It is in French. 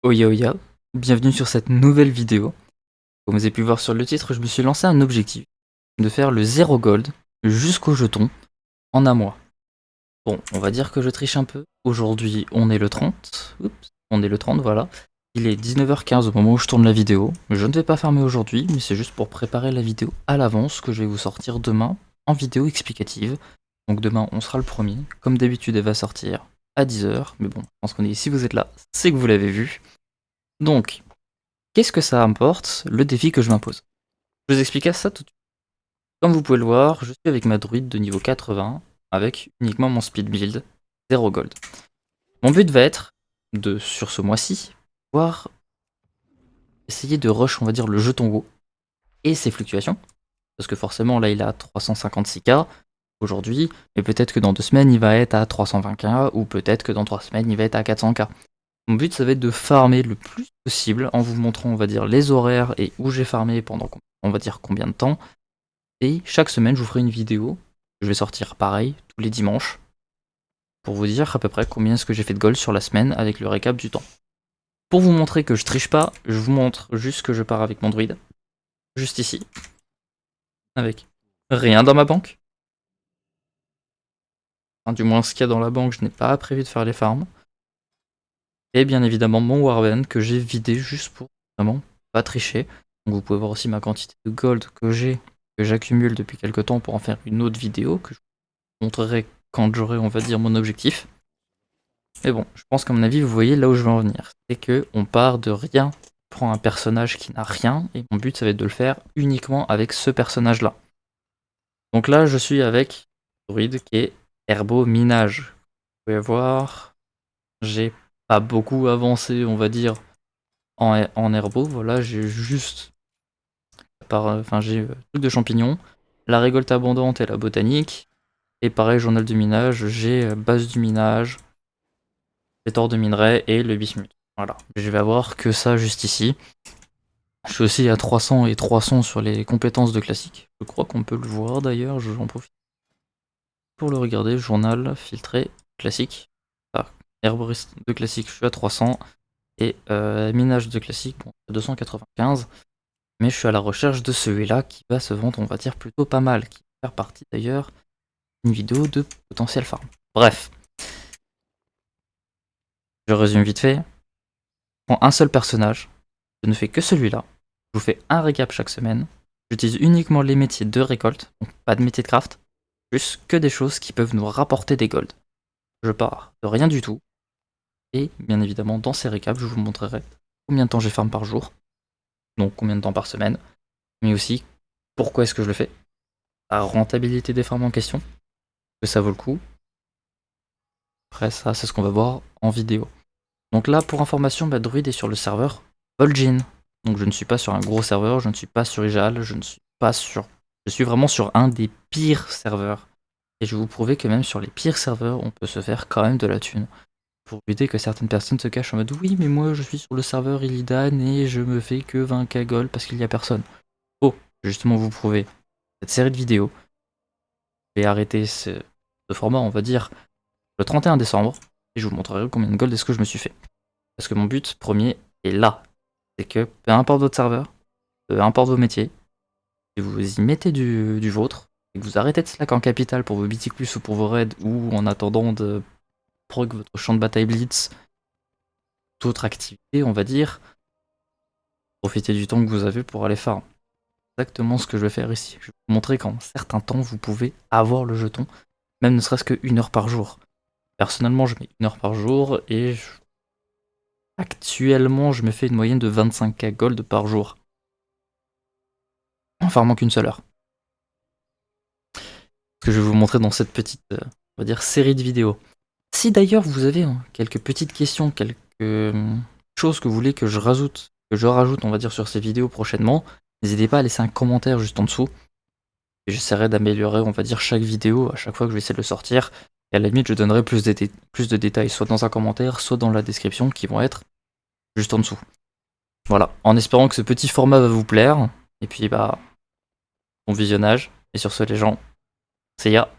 Oya Oya, bienvenue sur cette nouvelle vidéo. Comme vous avez pu voir sur le titre, je me suis lancé un objectif de faire le 0 gold jusqu'au jeton en un mois. Bon, on va dire que je triche un peu. Aujourd'hui, on est le 30. Oups, on est le 30, voilà. Il est 19h15 au moment où je tourne la vidéo. Je ne vais pas farmer aujourd'hui, mais c'est juste pour préparer la vidéo à l'avance que je vais vous sortir demain en vidéo explicative. Donc demain, on sera le premier. Comme d'habitude, elle va sortir à 10h. Mais bon, je pense qu'on est si vous êtes là, c'est que vous l'avez vu. Donc, qu'est-ce que ça importe, le défi que je m'impose? Je vous explique ça tout de suite. Comme vous pouvez le voir, je suis avec ma druide de niveau 80, avec uniquement mon speed build, 0 gold. Mon but va être de, sur ce mois-ci, pouvoir essayer de rush, on va dire, le jeton haut et ses fluctuations. Parce que forcément, là, il est à 356k aujourd'hui, mais peut-être que dans 2 semaines, il va être à 320k, ou peut-être que dans 3 semaines, il va être à 400k. Mon but, ça va être de farmer le plus possible en vous montrant, on va dire, les horaires et où j'ai farmé pendant, on va dire, combien de temps. Et chaque semaine, je vous ferai une vidéo. Je vais sortir pareil, tous les dimanches, pour vous dire à peu près combien est-ce que j'ai fait de gold sur la semaine avec le récap du temps. Pour vous montrer que je triche pas, je vous montre juste que je pars avec mon druide. Juste ici. Avec rien dans ma banque. Enfin, du moins, ce qu'il y a dans la banque, je n'ai pas prévu de faire les farms. Et bien évidemment, mon Warband que j'ai vidé juste pour vraiment pas tricher. Donc vous pouvez voir aussi ma quantité de gold que j'accumule depuis quelques temps pour en faire une autre vidéo que je vous montrerai quand j'aurai, on va dire, mon objectif. Mais bon, je pense qu'à mon avis, vous voyez là où je veux en venir. C'est que on part de rien, on prend un personnage qui n'a rien, et mon but, ça va être de le faire uniquement avec ce personnage-là. Donc là, je suis avec Druid qui est Herbo Minage. Vous pouvez voir, j'ai pas beaucoup avancé, on va dire, en herbo. Voilà, j'ai juste, j'ai truc de champignons, la récolte abondante et la botanique. Et pareil, journal du minage, j'ai base du minage, pétard de minerai et le bismuth. Voilà, je vais avoir que ça juste ici. Je suis aussi à 300 et 300 sur les compétences de classique. Je crois qu'on peut le voir d'ailleurs, j'en profite pour le regarder. Journal, filtré, classique. Ah, herboriste de classique, je suis à 300. Et minage de classique, bon, 295. Mais je suis à la recherche de celui-là qui va se vendre, on va dire, plutôt pas mal. Qui va faire partie d'ailleurs d'une vidéo de potentiel farm. Bref, je résume vite fait. Je prends un seul personnage. Je ne fais que celui-là. Je vous fais un récap chaque semaine. J'utilise uniquement les métiers de récolte, donc pas de métier de craft. Plus que des choses qui peuvent nous rapporter des golds. Je pars de rien du tout. Et bien évidemment, dans ces récaps, je vous montrerai combien de temps j'ai farm par jour. Donc combien de temps par semaine. Mais aussi pourquoi est-ce que je le fais. La rentabilité des farms en question. Que ça vaut le coup. Après ça, c'est ce qu'on va voir en vidéo. Donc là, pour information, Druid est sur le serveur Vol'jin. Donc je ne suis pas sur un gros serveur, je ne suis pas sur Ijal, je ne suis pas sur... Je suis vraiment sur un des pires serveurs. Et je vais vous prouver que même sur les pires serveurs, on peut se faire quand même de la thune. Pour éviter que certaines personnes se cachent en mode oui, mais moi je suis sur le serveur Illidan et je me fais que 20k gold parce qu'il n'y a personne. Oh, justement vous prouver cette série de vidéos. Je vais arrêter ce format, on va dire, le 31 décembre. Et je vous montrerai combien de gold est-ce que je me suis fait. Parce que mon but premier est là. C'est que peu importe votre serveur, peu importe vos métiers, si vous y mettez du vôtre, et que vous arrêtez de slack en capital pour vos Mythic+ ou pour vos raids, ou en attendant de prog votre champ de bataille blitz, toute autre activité, on va dire, profitez du temps que vous avez pour aller farm. Exactement ce que je vais faire ici. Je vais vous montrer qu'en certains temps, vous pouvez avoir le jeton, même ne serait-ce que 1 heure par jour. Personnellement, je mets 1 heure par jour et actuellement, je me fais une moyenne de 25k gold par jour. En farmant qu'une seule heure. Ce que je vais vous montrer dans cette petite, on va dire, série de vidéos. Si d'ailleurs vous avez quelques petites questions, quelques choses que vous voulez que je rajoute, on va dire, sur ces vidéos prochainement, n'hésitez pas à laisser un commentaire juste en dessous. Et j'essaierai d'améliorer, on va dire, chaque vidéo à chaque fois que je vais essayer de le sortir. Et à la limite, je donnerai plus de détails, soit dans un commentaire, soit dans la description, qui vont être juste en dessous. Voilà, en espérant que ce petit format va vous plaire. Et puis, bon visionnage. Et sur ce, les gens, see ya.